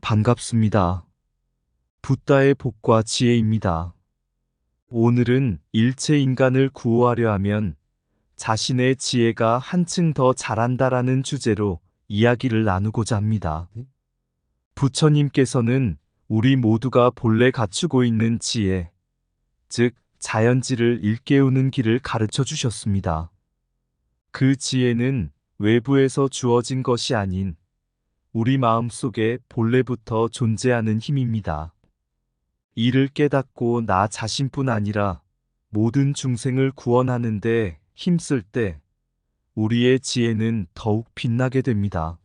반갑습니다. 붓다의 복과 지혜입니다. 오늘은 일체 인간을 구호하려 하면 자신의 지혜가 한층 더 잘한다라는 주제로 이야기를 나누고자 합니다. 부처님께서는 우리 모두가 본래 갖추고 있는 지혜, 즉 자연지를 일깨우는 길을 가르쳐 주셨습니다. 그 지혜는 외부에서 주어진 것이 아닌 우리 마음속에 본래부터 존재하는 힘입니다. 이를 깨닫고 나 자신뿐 아니라 모든 중생을 구원하는 데 힘쓸 때 우리의 지혜는 더욱 빛나게 됩니다.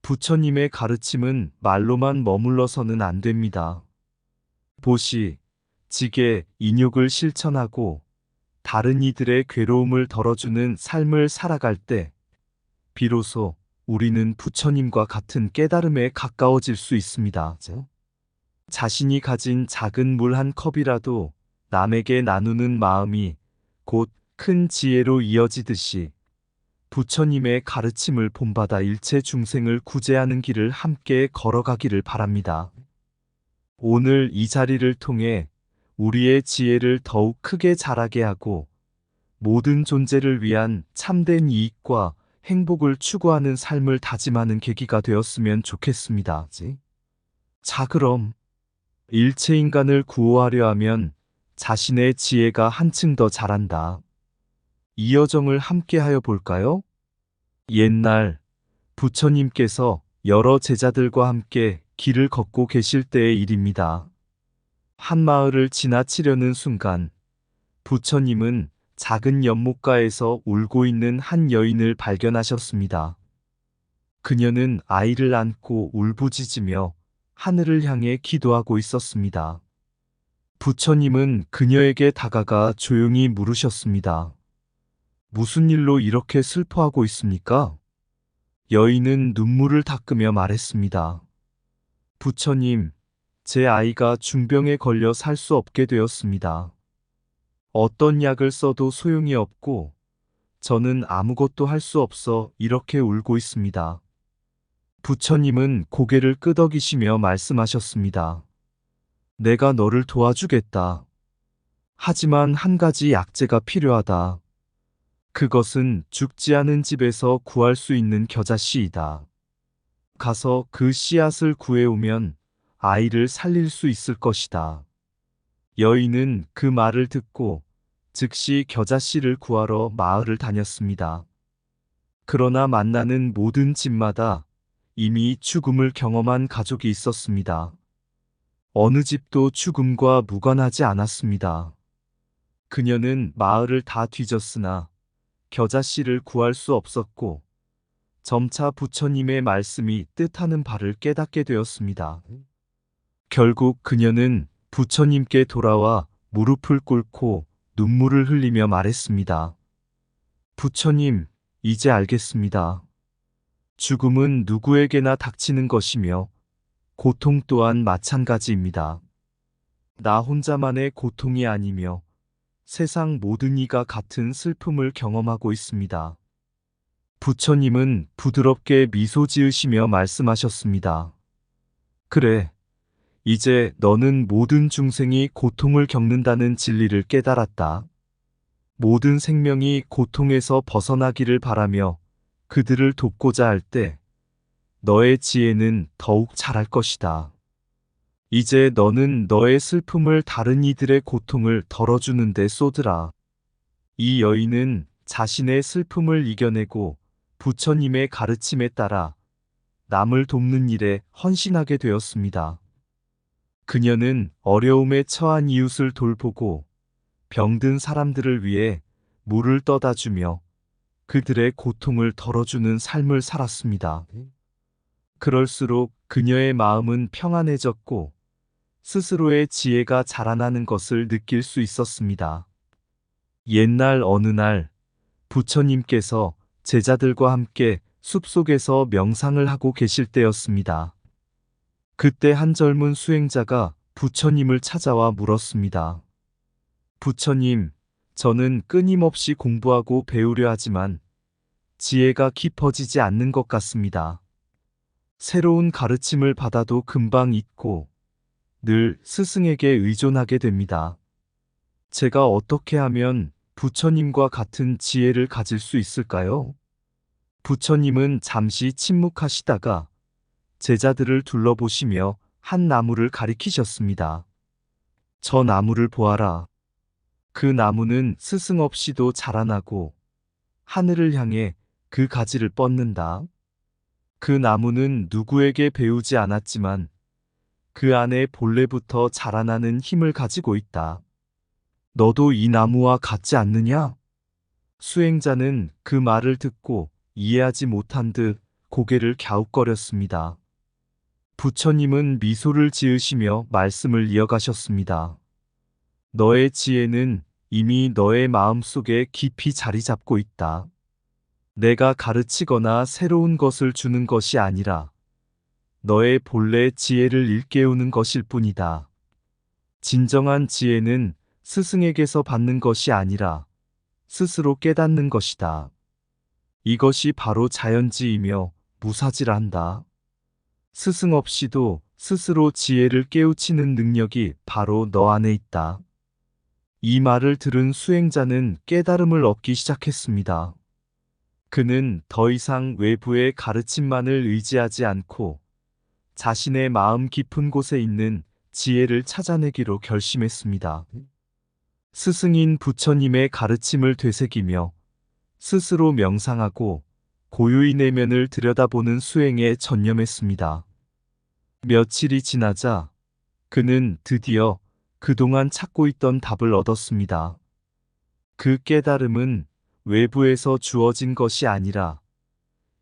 부처님의 가르침은 말로만 머물러서는 안 됩니다. 보시, 지게, 인욕을 실천하고 다른 이들의 괴로움을 덜어주는 삶을 살아갈 때 비로소 우리는 부처님과 같은 깨달음에 가까워질 수 있습니다. 자신이 가진 작은 물 한 컵이라도 남에게 나누는 마음이 곧 큰 지혜로 이어지듯이 부처님의 가르침을 본받아 일체 중생을 구제하는 길을 함께 걸어가기를 바랍니다. 오늘 이 자리를 통해 우리의 지혜를 더욱 크게 자라게 하고 모든 존재를 위한 참된 이익과 행복을 추구하는 삶을 다짐하는 계기가 되었으면 좋겠습니다. 자, 그럼 일체 인간을 구호하려 하면 자신의 지혜가 한층 더 잘한다. 이 여정을 함께 하여 볼까요? 옛날 부처님께서 여러 제자들과 함께 길을 걷고 계실 때의 일입니다. 한 마을을 지나치려는 순간 부처님은 작은 연못가에서 울고 있는 한 여인을 발견하셨습니다. 그녀는 아이를 안고 울부짖으며 하늘을 향해 기도하고 있었습니다. 부처님은 그녀에게 다가가 조용히 물으셨습니다. 무슨 일로 이렇게 슬퍼하고 있습니까? 여인은 눈물을 닦으며 말했습니다. 부처님, 제 아이가 중병에 걸려 살 수 없게 되었습니다. 어떤 약을 써도 소용이 없고 저는 아무것도 할 수 없어 이렇게 울고 있습니다. 부처님은 고개를 끄덕이시며 말씀하셨습니다. 내가 너를 도와주겠다. 하지만 한 가지 약재가 필요하다. 그것은 죽지 않은 집에서 구할 수 있는 겨자씨이다. 가서 그 씨앗을 구해오면 아이를 살릴 수 있을 것이다. 여인은 그 말을 듣고 즉시 겨자씨를 구하러 마을을 다녔습니다. 그러나 만나는 모든 집마다 이미 죽음을 경험한 가족이 있었습니다. 어느 집도 죽음과 무관하지 않았습니다. 그녀는 마을을 다 뒤졌으나 겨자씨를 구할 수 없었고 점차 부처님의 말씀이 뜻하는 바를 깨닫게 되었습니다. 결국 그녀는 부처님께 돌아와 무릎을 꿇고 눈물을 흘리며 말했습니다. 부처님, 이제 알겠습니다. 죽음은 누구에게나 닥치는 것이며 고통 또한 마찬가지입니다. 나 혼자만의 고통이 아니며 세상 모든 이가 같은 슬픔을 경험하고 있습니다. 부처님은 부드럽게 미소 지으시며 말씀하셨습니다. 그래, 이제 너는 모든 중생이 고통을 겪는다는 진리를 깨달았다. 모든 생명이 고통에서 벗어나기를 바라며 그들을 돕고자 할 때 너의 지혜는 더욱 자랄 것이다. 이제 너는 너의 슬픔을 다른 이들의 고통을 덜어주는 데 쏟으라. 이 여인은 자신의 슬픔을 이겨내고 부처님의 가르침에 따라 남을 돕는 일에 헌신하게 되었습니다. 그녀는 어려움에 처한 이웃을 돌보고 병든 사람들을 위해 물을 떠다 주며 그들의 고통을 덜어주는 삶을 살았습니다. 그럴수록 그녀의 마음은 평안해졌고 스스로의 지혜가 자라나는 것을 느낄 수 있었습니다. 옛날 어느 날 부처님께서 제자들과 함께 숲속에서 명상을 하고 계실 때였습니다. 그때 한 젊은 수행자가 부처님을 찾아와 물었습니다. 부처님, 저는 끊임없이 공부하고 배우려 하지만 지혜가 깊어지지 않는 것 같습니다. 새로운 가르침을 받아도 금방 잊고 늘 스승에게 의존하게 됩니다. 제가 어떻게 하면 부처님과 같은 지혜를 가질 수 있을까요? 부처님은 잠시 침묵하시다가 제자들을 둘러보시며 한 나무를 가리키셨습니다. 저 나무를 보아라. 그 나무는 스승 없이도 자라나고 하늘을 향해 그 가지를 뻗는다. 그 나무는 누구에게 배우지 않았지만 그 안에 본래부터 자라나는 힘을 가지고 있다. 너도 이 나무와 같지 않느냐? 수행자는 그 말을 듣고 이해하지 못한 듯 고개를 갸웃거렸습니다. 부처님은 미소를 지으시며 말씀을 이어가셨습니다. 너의 지혜는 이미 너의 마음속에 깊이 자리 잡고 있다. 내가 가르치거나 새로운 것을 주는 것이 아니라 너의 본래 지혜를 일깨우는 것일 뿐이다. 진정한 지혜는 스승에게서 받는 것이 아니라 스스로 깨닫는 것이다. 이것이 바로 자연지이며 무사지란다. 스승 없이도 스스로 지혜를 깨우치는 능력이 바로 너 안에 있다. 이 말을 들은 수행자는 깨달음을 얻기 시작했습니다. 그는 더 이상 외부의 가르침만을 의지하지 않고 자신의 마음 깊은 곳에 있는 지혜를 찾아내기로 결심했습니다. 스승인 부처님의 가르침을 되새기며 스스로 명상하고 고유의 내면을 들여다보는 수행에 전념했습니다. 며칠이 지나자 그는 드디어 그동안 찾고 있던 답을 얻었습니다. 그 깨달음은 외부에서 주어진 것이 아니라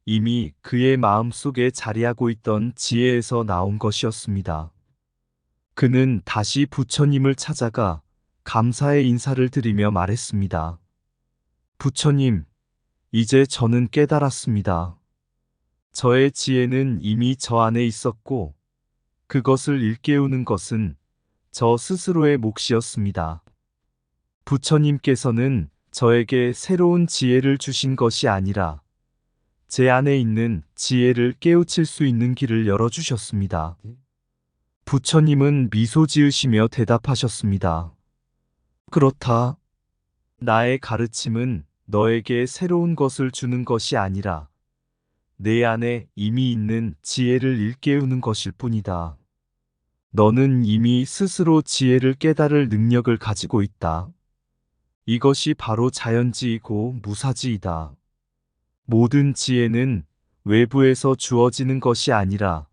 이미 그의 마음속에 자리하고 있던 지혜에서 나온 것이었습니다. 그는 다시 부처님을 찾아가 감사의 인사를 드리며 말했습니다. 부처님, 이제 저는 깨달았습니다. 저의 지혜는 이미 저 안에 있었고 그것을 일깨우는 것은 저 스스로의 몫이었습니다. 부처님께서는 저에게 새로운 지혜를 주신 것이 아니라 제 안에 있는 지혜를 깨우칠 수 있는 길을 열어주셨습니다. 부처님은 미소 지으시며 대답하셨습니다. 그렇다. 나의 가르침은 너에게 새로운 것을 주는 것이 아니라 내 안에 이미 있는 지혜를 일깨우는 것일 뿐이다. 너는 이미 스스로 지혜를 깨달을 능력을 가지고 있다. 이것이 바로 자연지이고 무사지이다. 모든 지혜는 외부에서 주어지는 것이 아니라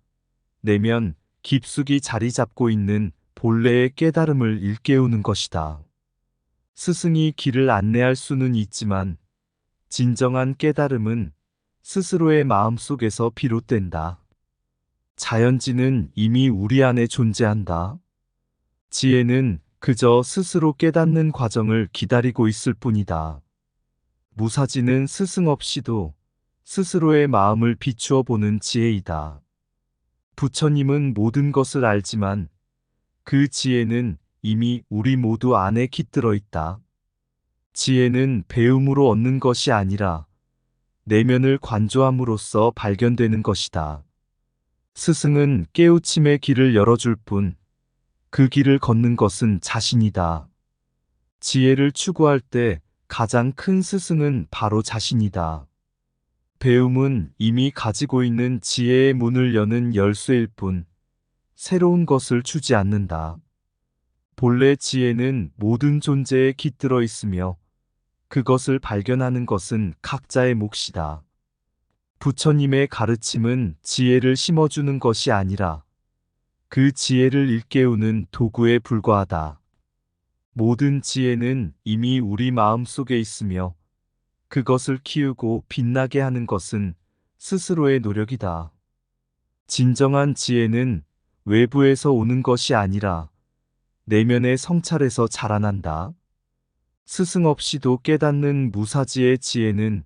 내면 깊숙이 자리 잡고 있는 본래의 깨달음을 일깨우는 것이다. 스승이 길을 안내할 수는 있지만 진정한 깨달음은 스스로의 마음속에서 비롯된다. 자연지는 이미 우리 안에 존재한다. 지혜는 그저 스스로 깨닫는 과정을 기다리고 있을 뿐이다. 무사지는 스승 없이도 스스로의 마음을 비추어 보는 지혜이다. 부처님은 모든 것을 알지만 그 지혜는 이미 우리 모두 안에 깃들어 있다. 지혜는 배움으로 얻는 것이 아니라 내면을 관조함으로써 발견되는 것이다. 스승은 깨우침의 길을 열어줄 뿐, 그 길을 걷는 것은 자신이다. 지혜를 추구할 때 가장 큰 스승은 바로 자신이다. 배움은 이미 가지고 있는 지혜의 문을 여는 열쇠일 뿐, 새로운 것을 주지 않는다. 본래 지혜는 모든 존재에 깃들어 있으며 그것을 발견하는 것은 각자의 몫이다. 부처님의 가르침은 지혜를 심어주는 것이 아니라 그 지혜를 일깨우는 도구에 불과하다. 모든 지혜는 이미 우리 마음속에 있으며 그것을 키우고 빛나게 하는 것은 스스로의 노력이다. 진정한 지혜는 외부에서 오는 것이 아니라 내면의 성찰에서 자라난다. 스승 없이도 깨닫는 무사지의 지혜는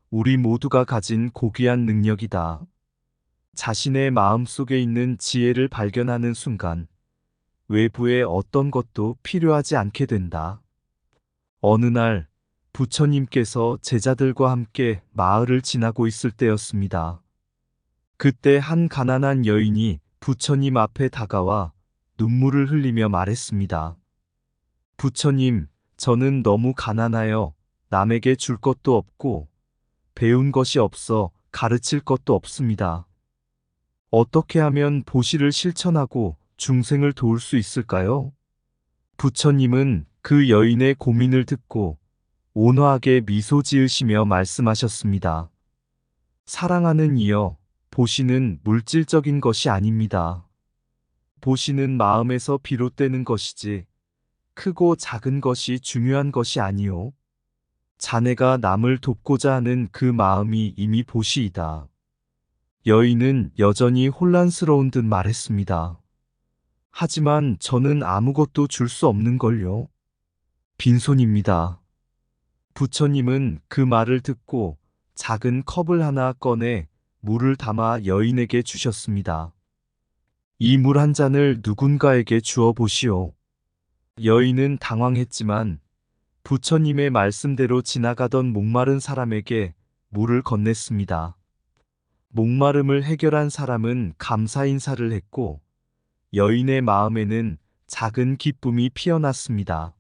우리 모두가 가진 고귀한 능력이다. 자신의 마음속에 있는 지혜를 발견하는 순간 외부의 어떤 것도 필요하지 않게 된다. 어느 날 부처님께서 제자들과 함께 마을을 지나고 있을 때였습니다. 그때 한 가난한 여인이 부처님 앞에 다가와 눈물을 흘리며 말했습니다. 부처님, 저는 너무 가난하여 남에게 줄 것도 없고 배운 것이 없어 가르칠 것도 없습니다. 어떻게 하면 보시를 실천하고 중생을 도울 수 있을까요? 부처님은 그 여인의 고민을 듣고 온화하게 미소 지으시며 말씀하셨습니다. 사랑하는 이여, 보시는 물질적인 것이 아닙니다. 보시는 마음에서 비롯되는 것이지 크고 작은 것이 중요한 것이 아니요. 자네가 남을 돕고자 하는 그 마음이 이미 보시이다. 여인은 여전히 혼란스러운 듯 말했습니다. 하지만 저는 아무것도 줄 수 없는 걸요. 빈손입니다. 부처님은 그 말을 듣고 작은 컵을 하나 꺼내 물을 담아 여인에게 주셨습니다. 이 물 한 잔을 누군가에게 주어 보시오. 여인은 당황했지만 부처님의 말씀대로 지나가던 목마른 사람에게 물을 건넸습니다. 목마름을 해결한 사람은 감사 인사를 했고 여인의 마음에는 작은 기쁨이 피어났습니다.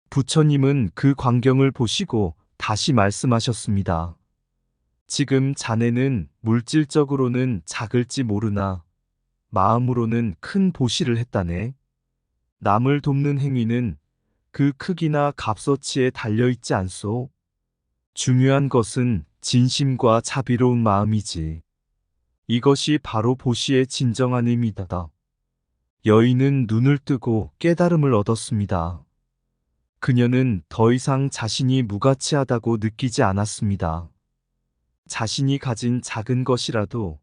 부처님은 그 광경을 보시고 다시 말씀하셨습니다. 지금 자네는 물질적으로는 작을지 모르나 마음으로는 큰 보시를 했다네. 남을 돕는 행위는 그 크기나 값어치에 달려있지 않소. 중요한 것은 진심과 자비로운 마음이지. 이것이 바로 보시의 진정한 의미다. 여인은 눈을 뜨고 깨달음을 얻었습니다. 그녀는 더 이상 자신이 무가치하다고 느끼지 않았습니다. 자신이 가진 작은 것이라도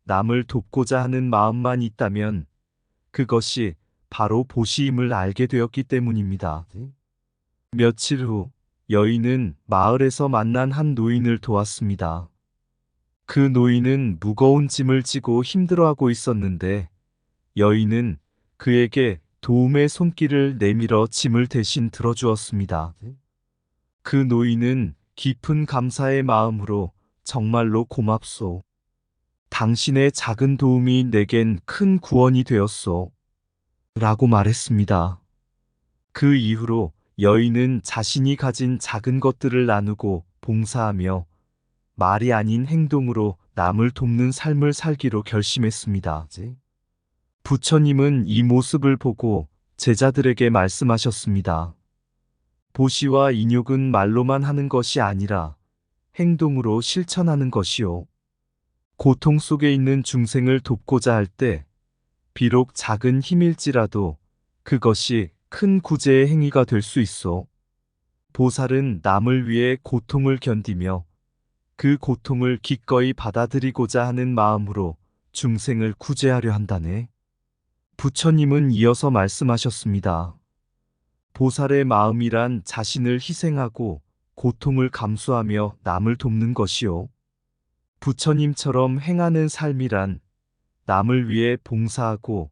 남을 돕고자 하는 마음만 있다면 그것이 바로 보시임을 알게 되었기 때문입니다. 며칠 후 여인은 마을에서 만난 한 노인을 도왔습니다. 그 노인은 무거운 짐을 지고 힘들어하고 있었는데 여인은 그에게 도움의 손길을 내밀어 짐을 대신 들어주었습니다. 그 노인은 깊은 감사의 마음으로 정말로 고맙소. 당신의 작은 도움이 내겐 큰 구원이 되었소. 라고 말했습니다. 그 이후로 여인은 자신이 가진 작은 것들을 나누고 봉사하며 말이 아닌 행동으로 남을 돕는 삶을 살기로 결심했습니다. 부처님은 이 모습을 보고 제자들에게 말씀하셨습니다. 보시와 인욕은 말로만 하는 것이 아니라 행동으로 실천하는 것이요. 고통 속에 있는 중생을 돕고자 할 때 비록 작은 힘일지라도 그것이 큰 구제의 행위가 될 수 있어. 보살은 남을 위해 고통을 견디며 그 고통을 기꺼이 받아들이고자 하는 마음으로 중생을 구제하려 한다네. 부처님은 이어서 말씀하셨습니다. 보살의 마음이란 자신을 희생하고 고통을 감수하며 남을 돕는 것이요. 부처님처럼 행하는 삶이란 남을 위해 봉사하고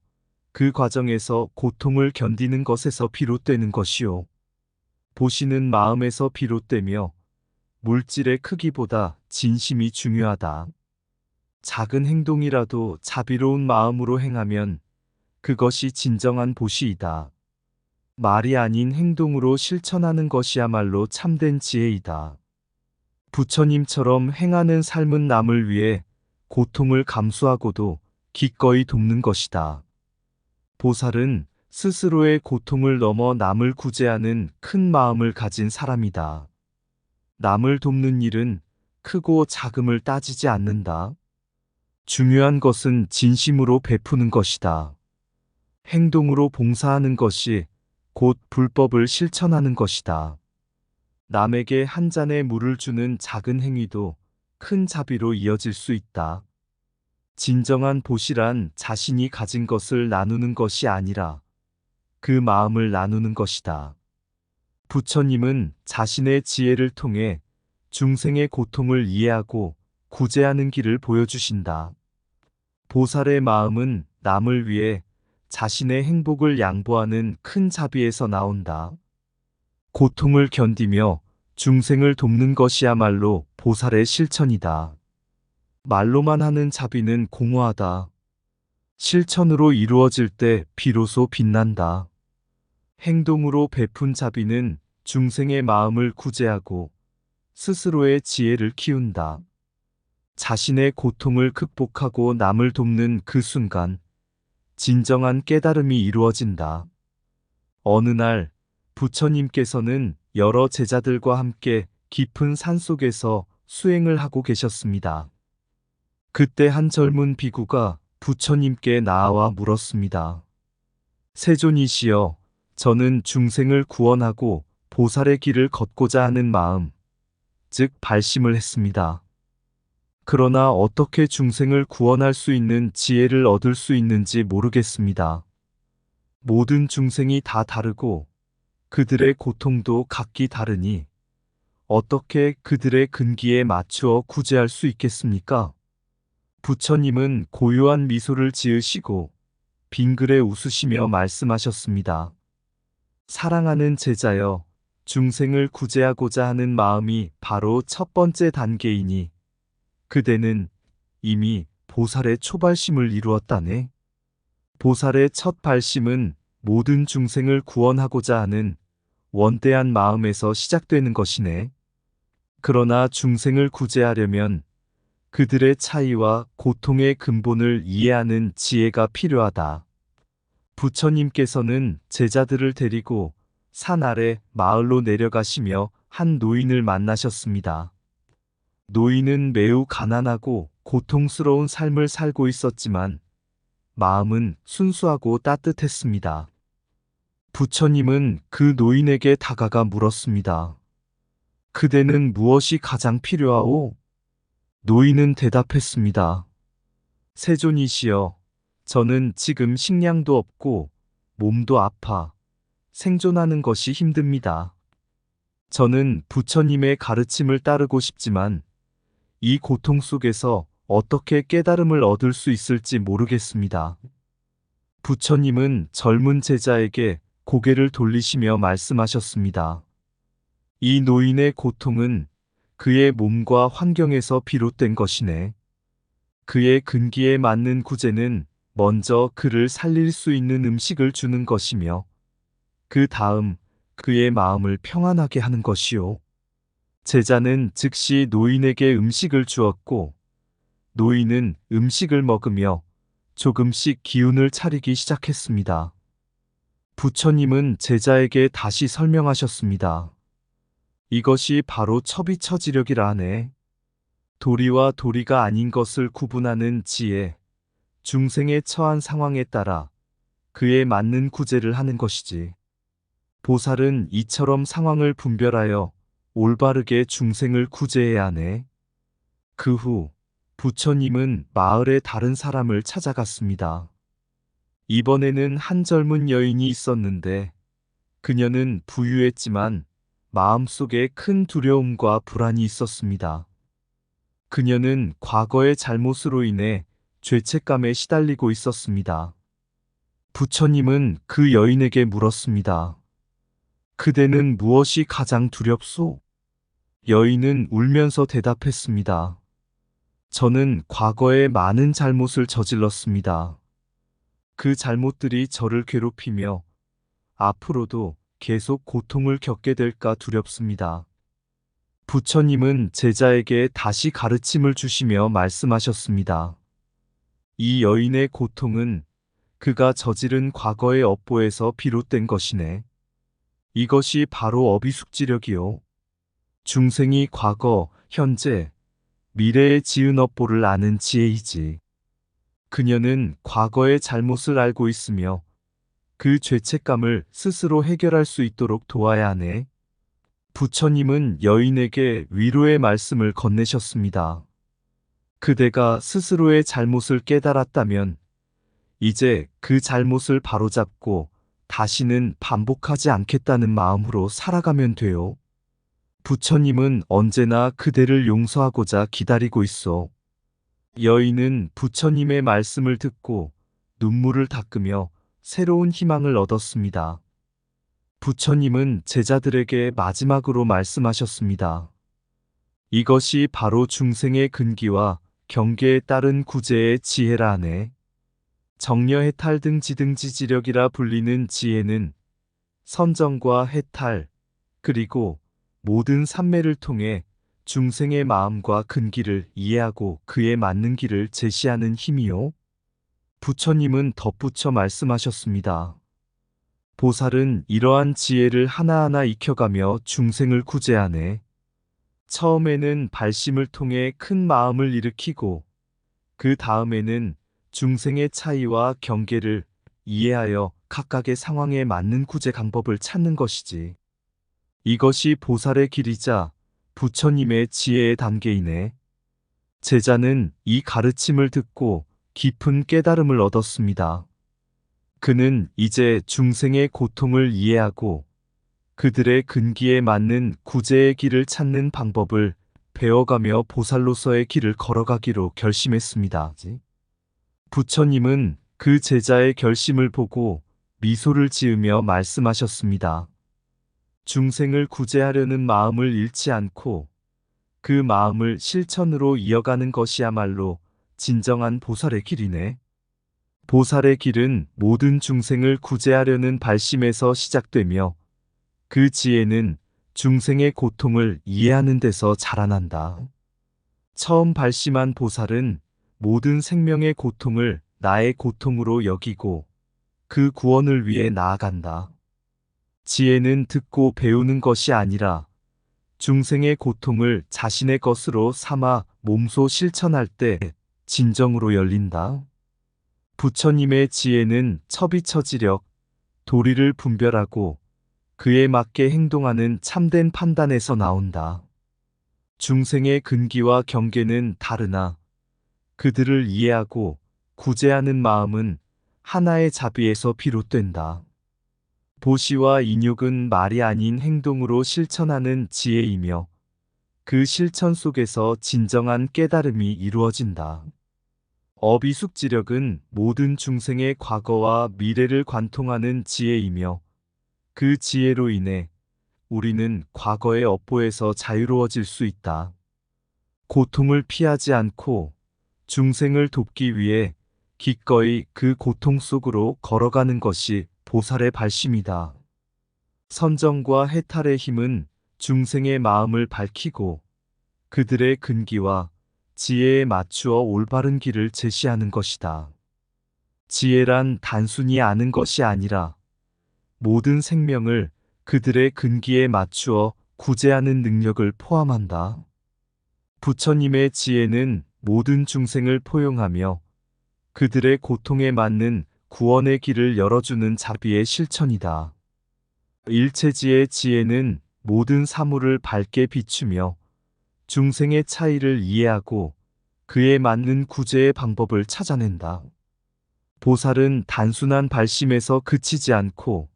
그 과정에서 고통을 견디는 것에서 비롯되는 것이요. 보시는 마음에서 비롯되며 물질의 크기보다 진심이 중요하다. 작은 행동이라도 자비로운 마음으로 행하면 그것이 진정한 보시이다. 말이 아닌 행동으로 실천하는 것이야말로 참된 지혜이다. 부처님처럼 행하는 삶은 남을 위해 고통을 감수하고도 기꺼이 돕는 것이다. 보살은 스스로의 고통을 넘어 남을 구제하는 큰 마음을 가진 사람이다. 남을 돕는 일은 크고 작음을 따지지 않는다. 중요한 것은 진심으로 베푸는 것이다. 행동으로 봉사하는 것이 곧 불법을 실천하는 것이다. 남에게 한 잔의 물을 주는 작은 행위도 큰 자비로 이어질 수 있다. 진정한 보시란 자신이 가진 것을 나누는 것이 아니라 그 마음을 나누는 것이다. 부처님은 자신의 지혜를 통해 중생의 고통을 이해하고 구제하는 길을 보여주신다. 보살의 마음은 남을 위해 자신의 행복을 양보하는 큰 자비에서 나온다. 고통을 견디며 중생을 돕는 것이야말로 보살의 실천이다. 말로만 하는 자비는 공허하다. 실천으로 이루어질 때 비로소 빛난다. 행동으로 베푼 자비는 중생의 마음을 구제하고 스스로의 지혜를 키운다. 자신의 고통을 극복하고 남을 돕는 그 순간 진정한 깨달음이 이루어진다. 어느 날 부처님께서는 여러 제자들과 함께 깊은 산속에서 수행을 하고 계셨습니다. 그때 한 젊은 비구가 부처님께 나아와 물었습니다. 세존이시여, 저는 중생을 구원하고 보살의 길을 걷고자 하는 마음, 즉 발심을 했습니다. 그러나 어떻게 중생을 구원할 수 있는 지혜를 얻을 수 있는지 모르겠습니다. 모든 중생이 다 다르고 그들의 고통도 각기 다르니 어떻게 그들의 근기에 맞추어 구제할 수 있겠습니까? 부처님은 고요한 미소를 지으시고 빙그레 웃으시며 말씀하셨습니다. 사랑하는 제자여, 중생을 구제하고자 하는 마음이 바로 첫 번째 단계이니 그대는 이미 보살의 초발심을 이루었다네. 보살의 첫 발심은 모든 중생을 구원하고자 하는 원대한 마음에서 시작되는 것이네. 그러나 중생을 구제하려면 그들의 차이와 고통의 근본을 이해하는 지혜가 필요하다. 부처님께서는 제자들을 데리고 산 아래 마을로 내려가시며 한 노인을 만나셨습니다. 노인은 매우 가난하고 고통스러운 삶을 살고 있었지만 마음은 순수하고 따뜻했습니다. 부처님은 그 노인에게 다가가 물었습니다. 그대는 무엇이 가장 필요하오? 노인은 대답했습니다. 세존이시여, 저는 지금 식량도 없고 몸도 아파 생존하는 것이 힘듭니다. 저는 부처님의 가르침을 따르고 싶지만 이 고통 속에서 어떻게 깨달음을 얻을 수 있을지 모르겠습니다. 부처님은 젊은 제자에게 고개를 돌리시며 말씀하셨습니다. 이 노인의 고통은 그의 몸과 환경에서 비롯된 것이네. 그의 근기에 맞는 구제는 먼저 그를 살릴 수 있는 음식을 주는 것이며 그 다음 그의 마음을 평안하게 하는 것이요. 제자는 즉시 노인에게 음식을 주었고 노인은 음식을 먹으며 조금씩 기운을 차리기 시작했습니다. 부처님은 제자에게 다시 설명하셨습니다. 이것이 바로 처비처지력이라 하네. 도리와 도리가 아닌 것을 구분하는 지혜, 중생의 처한 상황에 따라 그에 맞는 구제를 하는 것이지. 보살은 이처럼 상황을 분별하여 올바르게 중생을 구제해야 하네. 그 후 부처님은 마을의 다른 사람을 찾아갔습니다. 이번에는 한 젊은 여인이 있었는데 그녀는 부유했지만 마음속에 큰 두려움과 불안이 있었습니다. 그녀는 과거의 잘못으로 인해 죄책감에 시달리고 있었습니다. 부처님은 그 여인에게 물었습니다. 그대는 무엇이 가장 두렵소? 여인은 울면서 대답했습니다. 저는 과거에 많은 잘못을 저질렀습니다. 그 잘못들이 저를 괴롭히며 앞으로도 계속 고통을 겪게 될까 두렵습니다. 부처님은 제자에게 다시 가르침을 주시며 말씀하셨습니다. 이 여인의 고통은 그가 저지른 과거의 업보에서 비롯된 것이네. 이것이 바로 어비숙지력이요. 중생이 과거, 현재, 미래의 지은 업보를 아는 지혜이지. 그녀는 과거의 잘못을 알고 있으며 그 죄책감을 스스로 해결할 수 있도록 도와야 하네. 부처님은 여인에게 위로의 말씀을 건네셨습니다. 그대가 스스로의 잘못을 깨달았다면 이제 그 잘못을 바로잡고 다시는 반복하지 않겠다는 마음으로 살아가면 돼요. 부처님은 언제나 그대를 용서하고자 기다리고 있어. 여인은 부처님의 말씀을 듣고 눈물을 닦으며 새로운 희망을 얻었습니다. 부처님은 제자들에게 마지막으로 말씀하셨습니다. 이것이 바로 중생의 근기와 경계에 따른 구제의 지혜라 하네. 정려 해탈 등 지등지지력이라 불리는 지혜는 선정과 해탈, 그리고 모든 산매를 통해 중생의 마음과 근기를 이해하고 그에 맞는 길을 제시하는 힘이요. 부처님은 덧붙여 말씀하셨습니다. 보살은 이러한 지혜를 하나하나 익혀가며 중생을 구제하네. 처음에는 발심을 통해 큰 마음을 일으키고 그 다음에는 중생의 차이와 경계를 이해하여 각각의 상황에 맞는 구제 방법을 찾는 것이지. 이것이 보살의 길이자 부처님의 지혜의 단계이네. 제자는 이 가르침을 듣고 깊은 깨달음을 얻었습니다. 그는 이제 중생의 고통을 이해하고 그들의 근기에 맞는 구제의 길을 찾는 방법을 배워가며 보살로서의 길을 걸어가기로 결심했습니다. 부처님은 그 제자의 결심을 보고 미소를 지으며 말씀하셨습니다. 중생을 구제하려는 마음을 잃지 않고 그 마음을 실천으로 이어가는 것이야말로 진정한 보살의 길이네. 보살의 길은 모든 중생을 구제하려는 발심에서 시작되며 그 지혜는 중생의 고통을 이해하는 데서 자라난다. 처음 발심한 보살은 모든 생명의 고통을 나의 고통으로 여기고 그 구원을 위해 나아간다. 지혜는 듣고 배우는 것이 아니라 중생의 고통을 자신의 것으로 삼아 몸소 실천할 때 진정으로 열린다. 부처님의 지혜는 처비처지력, 도리를 분별하고 그에 맞게 행동하는 참된 판단에서 나온다. 중생의 근기와 경계는 다르나 그들을 이해하고 구제하는 마음은 하나의 자비에서 비롯된다. 보시와 인욕은 말이 아닌 행동으로 실천하는 지혜이며 그 실천 속에서 진정한 깨달음이 이루어진다. 어비숙지력은 모든 중생의 과거와 미래를 관통하는 지혜이며 그 지혜로 인해 우리는 과거의 업보에서 자유로워질 수 있다. 고통을 피하지 않고 중생을 돕기 위해 기꺼이 그 고통 속으로 걸어가는 것이 보살의 발심이다. 선정과 해탈의 힘은 중생의 마음을 밝히고 그들의 근기와 지혜에 맞추어 올바른 길을 제시하는 것이다. 지혜란 단순히 아는 것이 아니라 모든 생명을 그들의 근기에 맞추어 구제하는 능력을 포함한다. 부처님의 지혜는 모든 중생을 포용하며 그들의 고통에 맞는 구원의 길을 열어주는 자비의 실천이다. 일체지의 지혜는 모든 사물을 밝게 비추며 중생의 차이를 이해하고 그에 맞는 구제의 방법을 찾아낸다. 보살은 단순한 발심에서 그치지 않고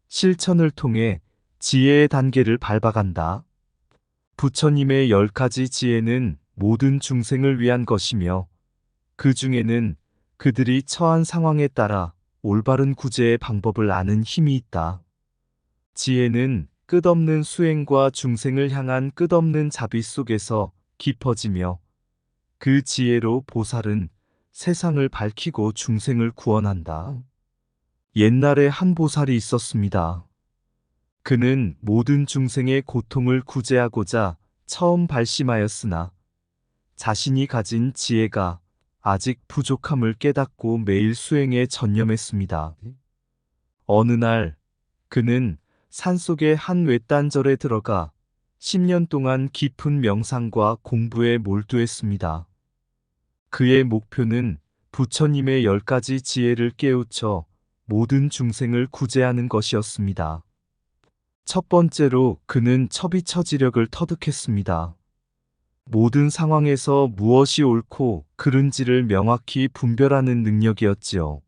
실천을 통해 지혜의 단계를 밟아간다. 부처님의 10가지 지혜는 모든 중생을 위한 것이며 그 중에는 그들이 처한 상황에 따라 올바른 구제의 방법을 아는 힘이 있다. 지혜는 끝없는 수행과 중생을 향한 끝없는 자비 속에서 깊어지며 그 지혜로 보살은 세상을 밝히고 중생을 구원한다. 옛날에 한 보살이 있었습니다. 그는 모든 중생의 고통을 구제하고자 처음 발심하였으나 자신이 가진 지혜가 아직 부족함을 깨닫고 매일 수행에 전념했습니다. 어느 날 그는 산속의 한 외딴절에 들어가 10년 동안 깊은 명상과 공부에 몰두했습니다. 그의 목표는 부처님의 10가지 지혜를 깨우쳐 모든 중생을 구제하는 것이었습니다. 첫 번째로 그는 처비처지력을 터득했습니다. 모든 상황에서 무엇이 옳고 그른지를 명확히 분별하는 능력이었지요.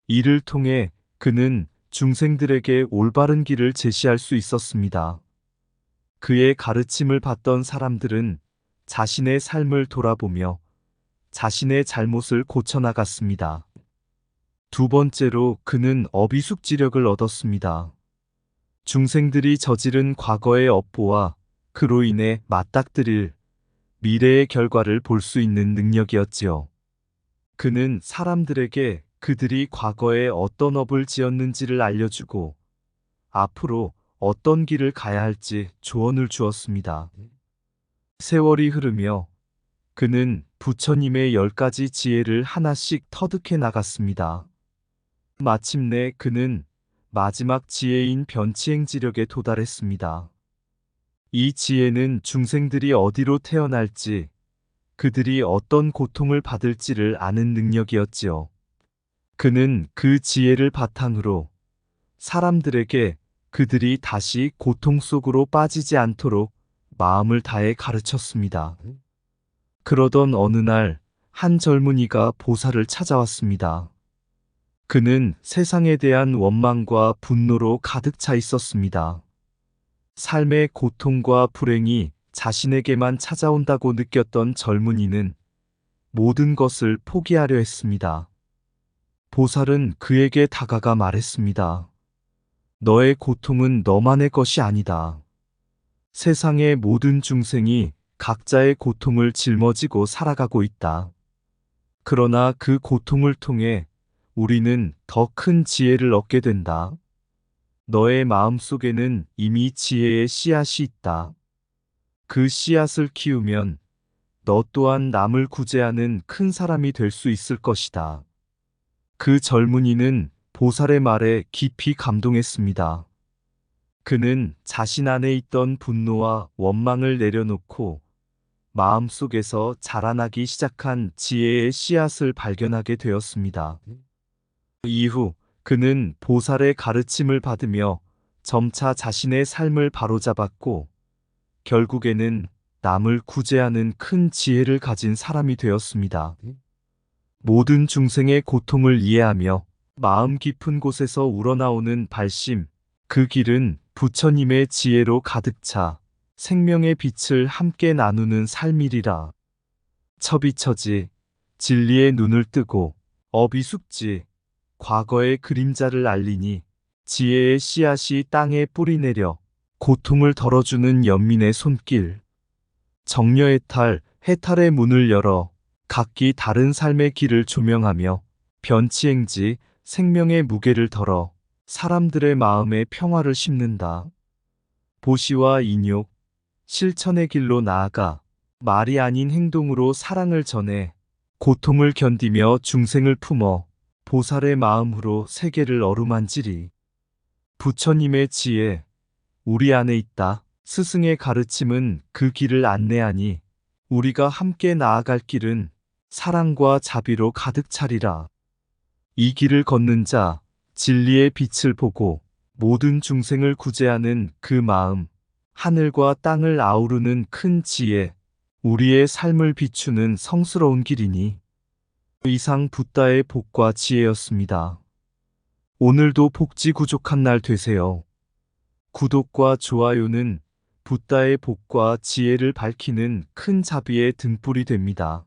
이를 통해 그는 중생들에게 올바른 길을 제시할 수 있었습니다. 그의 가르침을 받던 사람들은 자신의 삶을 돌아보며 자신의 잘못을 고쳐나갔습니다. 두 번째로 그는 어비숙지력을 얻었습니다. 중생들이 저지른 과거의 업보와 그로 인해 맞닥뜨릴 미래의 결과를 볼 수 있는 능력이었지요. 그는 사람들에게 그들이 과거에 어떤 업을 지었는지를 알려주고 앞으로 어떤 길을 가야 할지 조언을 주었습니다. 세월이 흐르며 그는 부처님의 10가지 지혜를 하나씩 터득해 나갔습니다. 마침내 그는 마지막 지혜인 변치행지력에 도달했습니다. 이 지혜는 중생들이 어디로 태어날지, 그들이 어떤 고통을 받을지를 아는 능력이었지요. 그는 그 지혜를 바탕으로 사람들에게 그들이 다시 고통 속으로 빠지지 않도록 마음을 다해 가르쳤습니다. 그러던 어느 날 한 젊은이가 보살을 찾아왔습니다. 그는 세상에 대한 원망과 분노로 가득 차 있었습니다. 삶의 고통과 불행이 자신에게만 찾아온다고 느꼈던 젊은이는 모든 것을 포기하려 했습니다. 보살은 그에게 다가가 말했습니다. 너의 고통은 너만의 것이 아니다. 세상의 모든 중생이 각자의 고통을 짊어지고 살아가고 있다. 그러나 그 고통을 통해 우리는 더 큰 지혜를 얻게 된다. 너의 마음 속에는 이미 지혜의 씨앗이 있다. 그 씨앗을 키우면 너 또한 남을 구제하는 큰 사람이 될 수 있을 것이다. 그 젊은이는 보살의 말에 깊이 감동했습니다. 그는 자신 안에 있던 분노와 원망을 내려놓고 마음속에서 자라나기 시작한 지혜의 씨앗을 발견하게 되었습니다. 이후 그는 보살의 가르침을 받으며 점차 자신의 삶을 바로잡았고 결국에는 남을 구제하는 큰 지혜를 가진 사람이 되었습니다. 모든 중생의 고통을 이해하며 마음 깊은 곳에서 우러나오는 발심, 그 길은 부처님의 지혜로 가득 차 생명의 빛을 함께 나누는 삶이리라. 첩이처지 진리의 눈을 뜨고 업이 숙지 과거의 그림자를 알리니 지혜의 씨앗이 땅에 뿌리내려 고통을 덜어주는 연민의 손길. 정려해탈, 해탈의 문을 열어 각기 다른 삶의 길을 조명하며 변치행지, 생명의 무게를 덜어 사람들의 마음에 평화를 심는다. 보시와 인욕, 실천의 길로 나아가 말이 아닌 행동으로 사랑을 전해 고통을 견디며 중생을 품어 보살의 마음으로 세계를 어루만지리. 부처님의 지혜, 우리 안에 있다. 스승의 가르침은 그 길을 안내하니 우리가 함께 나아갈 길은 사랑과 자비로 가득 차리라. 이 길을 걷는 자, 진리의 빛을 보고 모든 중생을 구제하는 그 마음, 하늘과 땅을 아우르는 큰 지혜, 우리의 삶을 비추는 성스러운 길이니. 이상 붓다의 복과 지혜였습니다. 오늘도 복지구족한 날 되세요. 구독과 좋아요는 붓다의 복과 지혜를 밝히는 큰 자비의 등불이 됩니다.